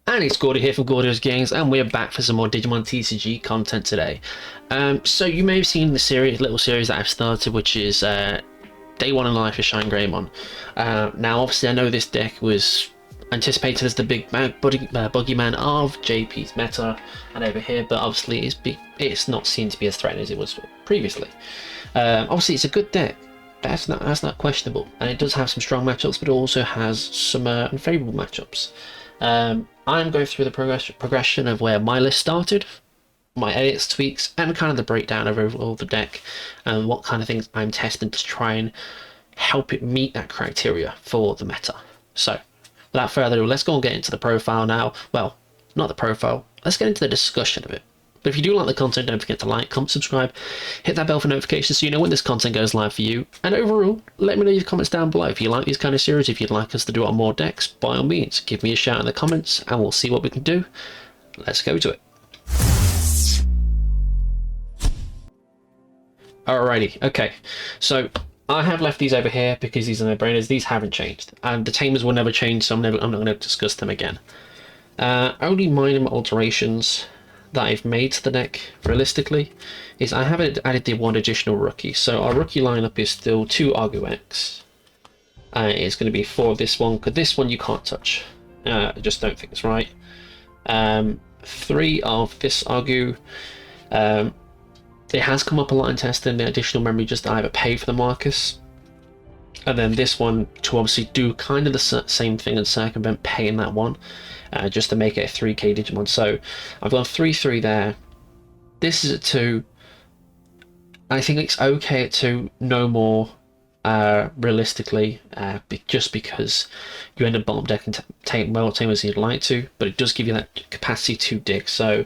And it's Gordo here from Gordo's Games, and we're back for some more Digimon TCG content today. So you may have seen the little series that I've started, which is Day 1 in Life of Shinegreymon. Now, obviously, I know this deck was anticipated as the big boogeyman of JP's meta and over here, but obviously it's not seen to be as threatening as it was previously. Obviously, it's a good deck. That's not questionable, and it does have some strong matchups, but it also has some unfavorable matchups. I'm going through the progression of where my list started, my edits, tweaks, and kind of the breakdown of overall the deck, and what kind of things I'm testing to try and help it meet that criteria for the meta. So, without further ado, let's go and get into the profile now. Well, not the profile, let's get into the discussion of it. But if you do like the content, don't forget to like, comment, subscribe, hit that bell for notifications so you know when this content goes live for you. And overall, let me know your comments down below. If you like these kind of series, if you'd like us to do it on more decks, by all means, give me a shout in the comments and we'll see what we can do. Let's go to it. Alrighty, okay. So I have left these over here because these are no-brainers. These haven't changed. And the tamers will never change, so I'm not going to discuss them again. Only minor alterations that I've made to the deck realistically is I haven't added the one additional rookie. So our rookie lineup is still 2 Argu X. It's going to be 4 of this one, because this one you can't touch. I just don't think it's right. 3 of this Argu. It has come up a lot in testing, the additional memory just to either pay for the Marcus, and then this one to obviously do kind of the same thing and circumvent paying that one, just to make it a 3k Digimon. So I've gone 3-3 there. This is at 2. I think it's okay at 2, no more realistically, just because you end up bottom deck and take well tamers you'd like to, but it does give you that capacity to dig. So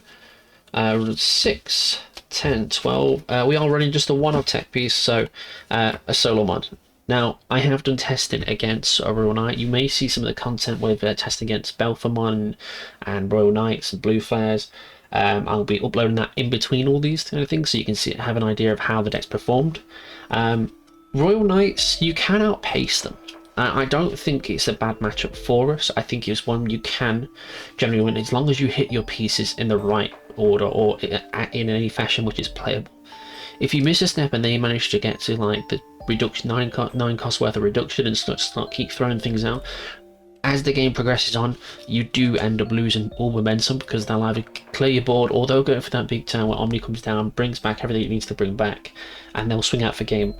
6, 10, 12, we are running just a one-off tech piece, so a solo mod. Now, I have done testing against Royal Knight. You may see some of the content with testing against Belphamon and Royal Knights and Blue Flares. I'll be uploading that in between all these kind of things, so you can have an idea of how the deck's performed. Royal Knights, you can outpace them. I don't think it's a bad matchup for us. I think it's one you can generally win, as long as you hit your pieces in the right order or in any fashion which is playable. If you miss a step and then you manage to get to like the reduction, 9 cost worth of reduction, and start keep throwing things out, as the game progresses on, you do end up losing all momentum, because they'll either clear your board or they'll go for that big turn where Omni comes down, brings back everything it needs to bring back, and they'll swing out for game.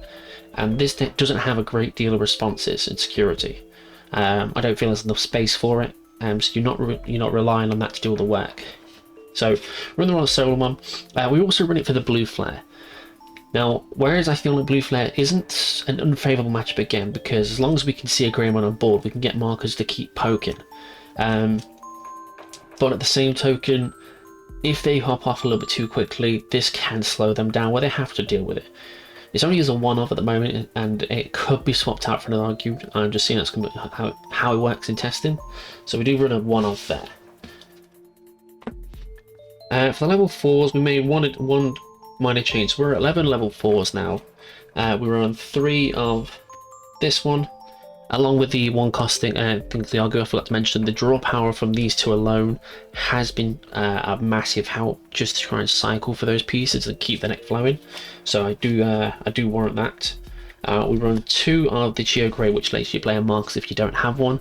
And this deck doesn't have a great deal of responses and security. I don't feel there's enough space for it, so you're not relying on that to do all the work. So run the solo one. We also run it for the Blue Flare. Now, whereas I feel the Blue Flare isn't an unfavourable matchup again, because as long as we can see a Greymon on board, we can get markers to keep poking. But at the same token, if they hop off a little bit too quickly, this can slow them down, where they have to deal with it. It's only as a one-off at the moment, and it could be swapped out for an Argu. I'm just seeing that's how it works in testing. So we do run a one-off there. For the level 4s, we made one minor change. We're at 11 level 4s now. We were on 3 of this one, along with the one costing. I think the Argu, I forgot to mention, the draw power from these 2 alone has been a massive help, just to try and cycle for those pieces and keep the deck flowing. So I do warrant that. We run 2 of the Geo Grey, which lets you play a Marcus if you don't have one.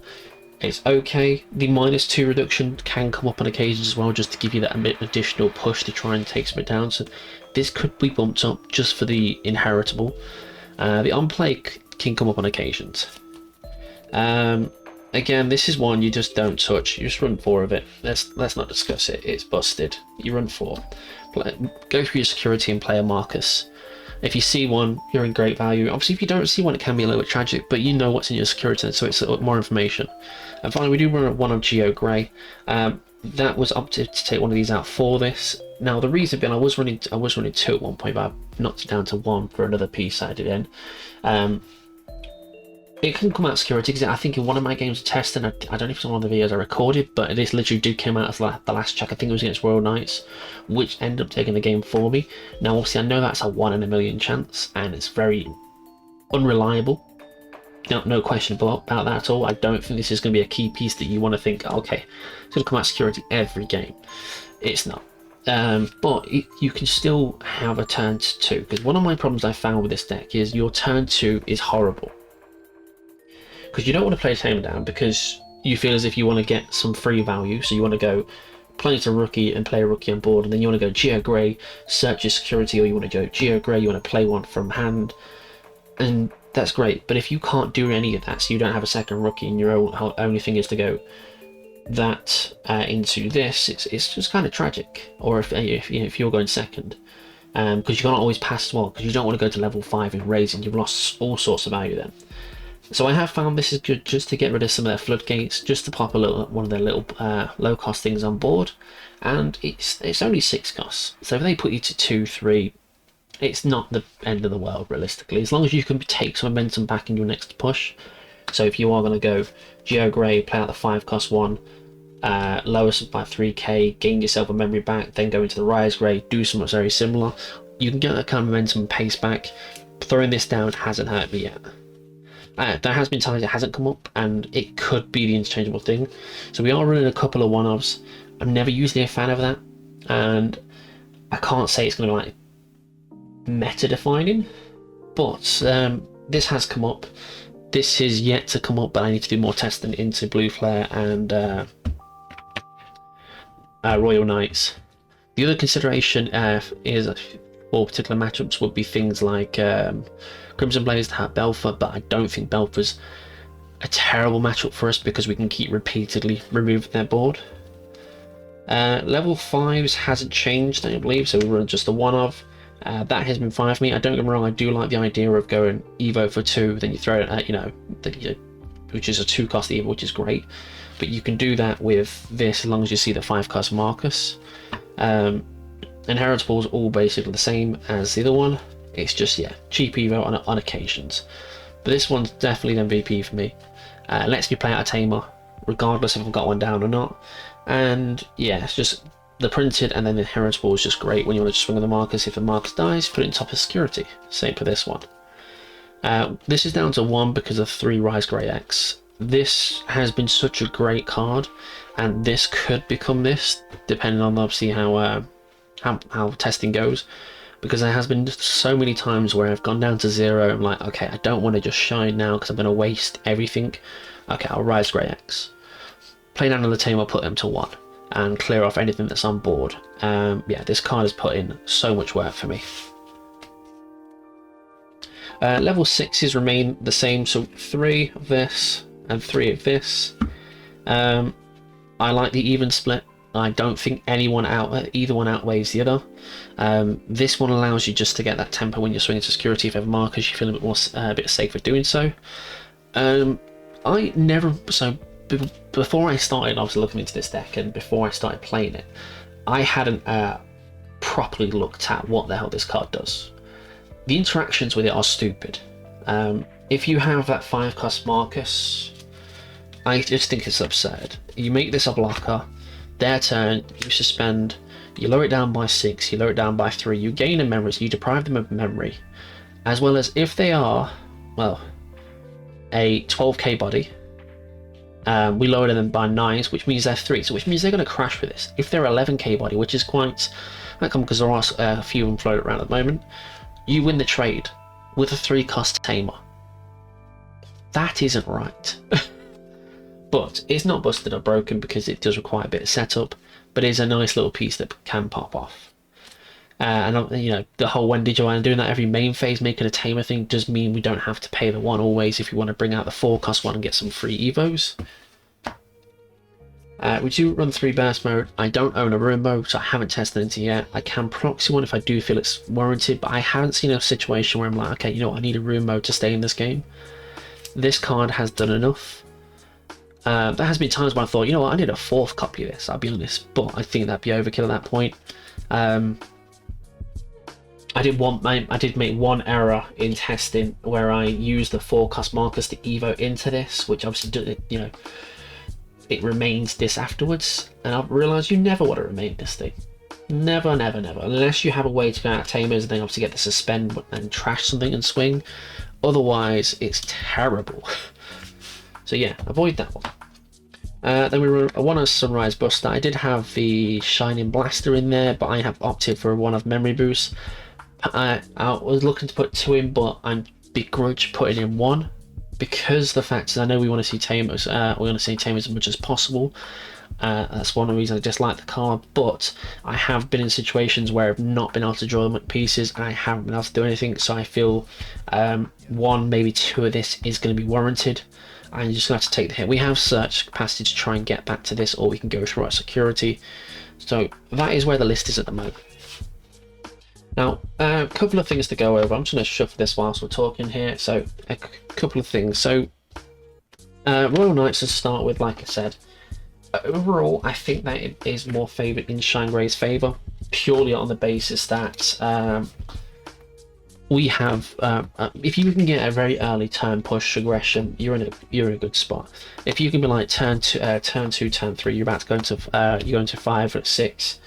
It's okay. The -2 reduction can come up on occasions as well, just to give you that additional push to try and take some down. So this could be bumped up just for the inheritable. The unplay can come up on occasions. Again, this is one you just don't touch. You just run 4 of it. Let's not discuss it. It's busted. You run 4. Go through your security and play a Marcus. If you see one, you're in great value. Obviously, if you don't see one, it can be a little bit tragic, but you know what's in your security, so it's more information. And finally, we do run 1 of Geo Grey. That was opted to take one of these out for this. Now, the reason being, I was running 2 at one point, but I knocked it down to 1 for another piece I added in. It can come out security, because I think in one of my games of testing, I don't know if it's one of the videos I recorded, but this literally did come out as the last check. I think it was against Royal Knights, which ended up taking the game for me. Now, obviously, I know that's a 1 in a million chance, and it's very unreliable. No question about that at all. I don't think this is going to be a key piece that you want to think, okay, it's going to come out security every game. It's not. But you can still have a turn 2, because one of my problems I found with this deck is your turn 2 is horrible. Because you don't want to play Tamer down because you feel as if you want to get some free value, so you want to go play to rookie and play a rookie on board, and then you want to go Geo Grey, search your security, or you want to go Geo Grey, you want to play one from hand, and that's great. But if you can't do any of that, so you don't have a second rookie and your only thing is to go that into this, it's just kind of tragic. Or if you're going second, because you can't always pass as well, because you don't want to go to level 5 in raising, you've lost all sorts of value then. So I have found this is good just to get rid of some of their floodgates, just to pop one of their little low cost things on board, and it's only 6 costs. So if they put you to 2, 3, it's not the end of the world realistically, as long as you can take some momentum back in your next push. So if you are going to go Geo Grey, play out the 5 cost one, lower by 3k, gain yourself a memory back, then go into the Rise Grey, do something very similar, you can get that kind of momentum and pace back. Throwing this down hasn't hurt me yet. There has been times it hasn't come up, and it could be the interchangeable thing. So we are running a couple of one-offs. I'm never usually a fan of that, and I can't say it's going to be like meta-defining, but this has come up. This is yet to come up, but I need to do more testing into Blue Flare and Royal Knights. The other consideration is for particular matchups would be things like Crimson Blaze to have Belfer, but I don't think Belfer's a terrible matchup for us because we can keep repeatedly removing their board. Level 5s hasn't changed, I believe, so we run just the one of. That has been fine for me. I don't get me wrong, I do like the idea of going Evo for 2, then you throw it at, which is a 2 cost Evo, which is great. But you can do that with this as long as you see the 5 cost Marcus. Inheritable is all basically the same as the other one. It's just, yeah, cheap Evo on occasions. But this one's definitely an MVP for me. It lets me play out a Tamer, regardless if I've got one down or not. And yeah, it's just the printed, and then the Inheritable is just great when you want to just swing on the Marcus. If the Marcus dies, put it in top of security. Same for this one. This is down to 1 because of 3 Rise Grey X. This has been such a great card, and this could become this, depending on obviously how testing goes, because there has been so many times where I've gone down to 0. I'm like, okay, I don't want to just shine now because I'm going to waste everything. Okay, I'll Rise Grey X. Play down on the team, I'll put them to 1 and clear off anything that's on board. Yeah, this card has put in so much work for me. Level 6s remain the same, so 3 of this and 3 of this. I like the even split. I don't think either one outweighs the other. This one allows you just to get that tempo when you're swinging to security. If you have markers, you feel a bit more, a bit safer doing so. Before I started obviously looking into this deck, and before I started playing it, I hadn't properly looked at what the hell this card does. The interactions with it are stupid. If you have that 5 cost Marcus, I just think it's absurd. You make this a blocker, their turn, you suspend, you lower it down by 6, you lower it down by 3, you gain a memory, so you deprive them of memory, as well as if they are, well, a 12k body, we lower them by 9s, which means they're 3, so which means they're going to crash with this. If they're 11k body, which is quite common because there are a few of them floating around at the moment, you win the trade with a 3 cost Tamer. That isn't right. But it's not busted or broken because it does require a bit of setup, but it's a nice little piece that can pop off. And the whole when Digimon doing that every main phase, making a Tamer thing, does mean we don't have to pay the 1 always if you want to bring out the 4 cost one and get some free Evos. We do run 3 burst mode. I don't own a room mode, so I haven't tested into yet. I can proxy one if I do feel it's warranted, but I haven't seen a situation where I'm like, okay, you know what, I need a room mode to stay in this game. This card has done enough. There has been times when I thought, you know what, I need a 4th copy of this, I'll be honest, but I think that'd be overkill at that point. I did make one error in testing where I used the 4 cost Marcus to Evo into this, which obviously, it remains this afterwards, and I've realised you never want to remain this thing. Never, never, never. Unless you have a way to go out tamers and then obviously get the suspend and trash something and swing. Otherwise, it's terrible. So yeah, avoid that one. Then we were one of Sunrise Buster. I did have the Shining Blaster in there, but I have opted for one of Memory Boost. I was looking to put 2 in, but I'm begrudge putting in 1 because the fact is I know we want to see tamers. We want to see tamers as much as possible. That's one of the reasons I dislike the card, but I have been in situations where I've not been able to draw them at pieces and I haven't been able to do anything, so I feel 1, maybe 2 of this is going to be warranted. I'm just going to have to take the hit. We have search capacity to try and get back to this, or we can go through our security. So that is where the list is at the moment. Now, a couple of things to go over. I'm just going to shuffle this whilst we're talking here. So, a couple of things. So, Royal Knights to start with, like I said. Overall, I think that it is more favoured in Shinegreym's favour, purely on the basis that we have, if you can get a very early turn push aggression, you're in a good spot. If you can be like turn 2, turn 3, you're about to go into 5 or 6,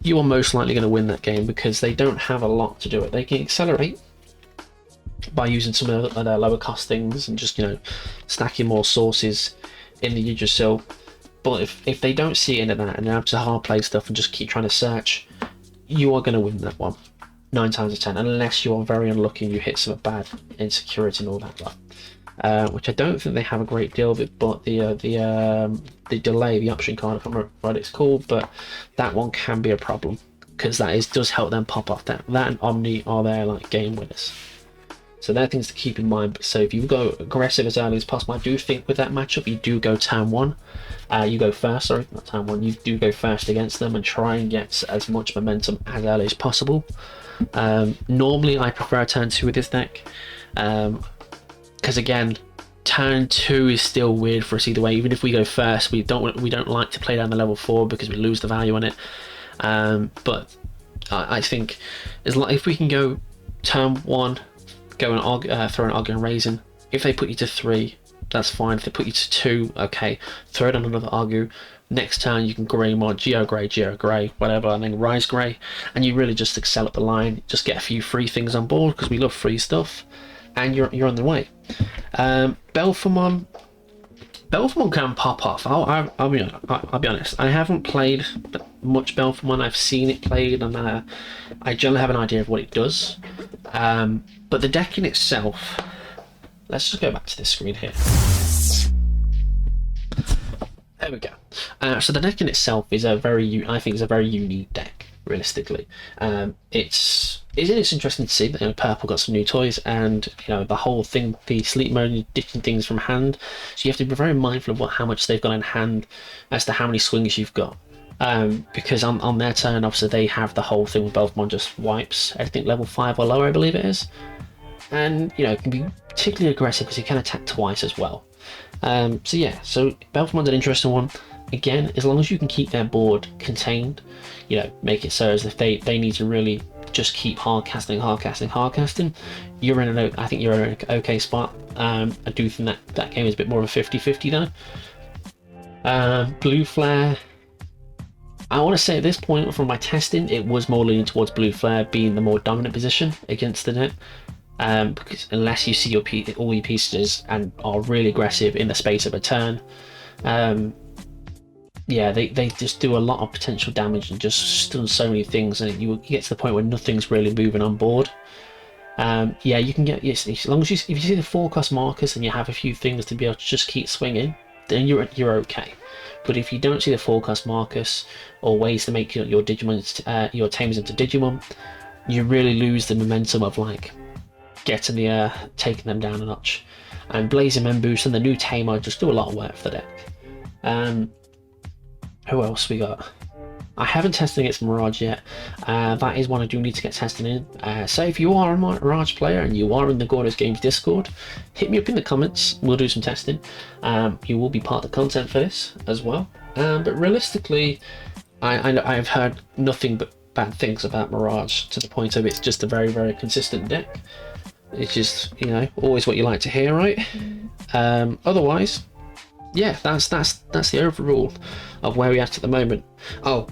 you are most likely going to win that game because they don't have a lot to do it. They can accelerate by using some of their lower cost things and just stacking more sources in the Yggdrasil. But if they don't see into that and they have to hard play stuff and just keep trying to search, you are going to win that one 9 times out of 10, unless you are very unlucky and you hit some bad insecurity and all that stuff. Which I don't think they have a great deal of it, but the delay, the option card, I can't remember what it's called, but that one can be a problem because does help them pop off. That and Omni are their like game winners. So they're things to keep in mind. So if you go aggressive as early as possible, I do think with that matchup you do go turn 1. You go first, sorry, not turn 1. You do go first against them and try and get as much momentum as early as possible. Normally I prefer turn 2 with this deck, because again, turn 2 is still weird for us either way. Even if we go first, we don't like to play down the level 4 because we lose the value on it. But I think if we can go turn 1, go and throw an Og and Raisin. If they put you to 3, that's fine. If they put you to 2, okay, throw it on another Argu. Next turn you can Greymon, Geo Grey, whatever, and then Rise Grey, and you really just excel up the line. Just get a few free things on board because we love free stuff, and you're on the way. Belphemon can pop off. I'll be honest. I haven't played much Belphemon. I've seen it played, and I generally have an idea of what it does. But the deck in itself, let's just go back to this screen here. There we go. So the deck in itself is I think is a very unique deck, realistically. It's interesting to see that Purple got some new toys, and the whole thing, the sleep mode, ditching things from hand. So you have to be very mindful of how much they've got in hand, as to how many swings you've got. Because on their turn, obviously they have the whole thing with Belphemon just wipes everything level 5 or lower, I believe it is. And it can be particularly aggressive because you can attack twice as well. So yeah, so Belphemon's an interesting one. Again, as long as you can keep their board contained, make it so as if they need to really just keep hard casting, you're in I think you're in an okay spot. I do think that game is a bit more of a 50-50 though. Blue Flare, I want to say at this point from my testing, it was more leaning towards Blue Flare being the more dominant position against the net. Because unless you see all your pieces and are really aggressive in the space of a turn, yeah, they just do a lot of potential damage and just stun so many things, and you get to the point where nothing's really moving on board. Yeah, you can get, yes, as long as if you see the 4-cost markers and you have a few things to be able to just keep swinging, then you're okay. But if you don't see the 4-cost markers or ways to make your Digimon, your tamers into Digimon, you really lose the momentum of like getting taking them down a notch. And Blazing Men Boost and the new tamer just do a lot of work for the deck. Who else we got? I haven't tested against Mirage yet. That is one I do need to get tested in. So if you are a Mirage player and you are in the Gordo's Games Discord, hit me up in the comments. We'll do some testing. You will be part of the content for this as well. But realistically, I've heard nothing but bad things about Mirage, to the point of it's just a very, very consistent deck. It's just, always what you like to hear, right? Otherwise, yeah, that's the overall of where we're at the moment. Oh,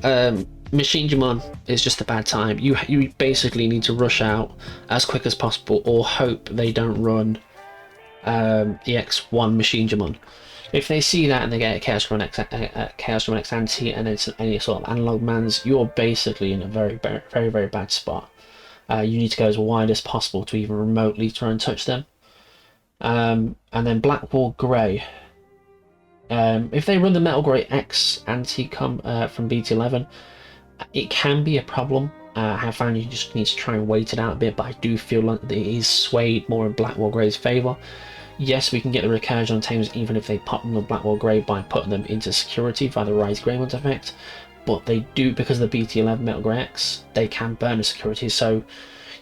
Machinegymon is just a bad time. You basically need to rush out as quick as possible, or hope they don't run EX1 Machinegymon. If they see that and they get a Chaos X Anti and it's any sort of analog mans, you're basically in a very bad spot. You need to go as wide as possible to even remotely try and touch them. And then Blackwall Grey. If they run the Metal Grey X Anti from BT11, it can be a problem. I found you just need to try and wait it out a bit, but I do feel like it is swayed more in Blackwall Grey's favour. Yes, we can get the recursion on tames even if they pop them on Blackwall Grey by putting them into security via the Rise Greymon effect, but they do, because of the BT11 Metal Grey X, they can burn the security, so,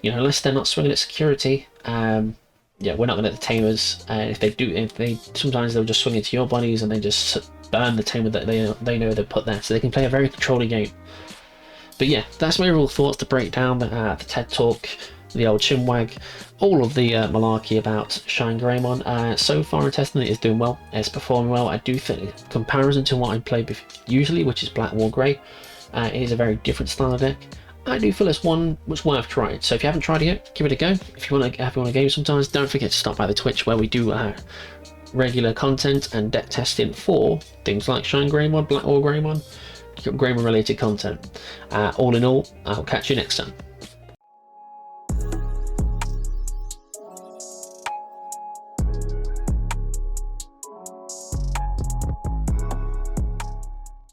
you know, unless they're not swinging at security, yeah, we're not going to get the tamers. Sometimes they'll just swing into your bodies and they just burn the tamer that they know they've put there, so they can play a very controlling game. But yeah, that's my overall thoughts to break down the TED Talk, the old chinwag, all of the malarkey about Shinegreymon. So far in testing it is doing well, it's performing well. I do think in comparison to what I play usually, which is Blackwall Grey, it is a very different style of deck. I do feel it's one which worth trying. So if you haven't tried it yet, give it a go. If you want to game sometimes, don't forget to stop by the Twitch where we do regular content and deck testing for things like Shinegreymon, Blackwall Greymon, Greymon related content. All in all, I'll catch you next time.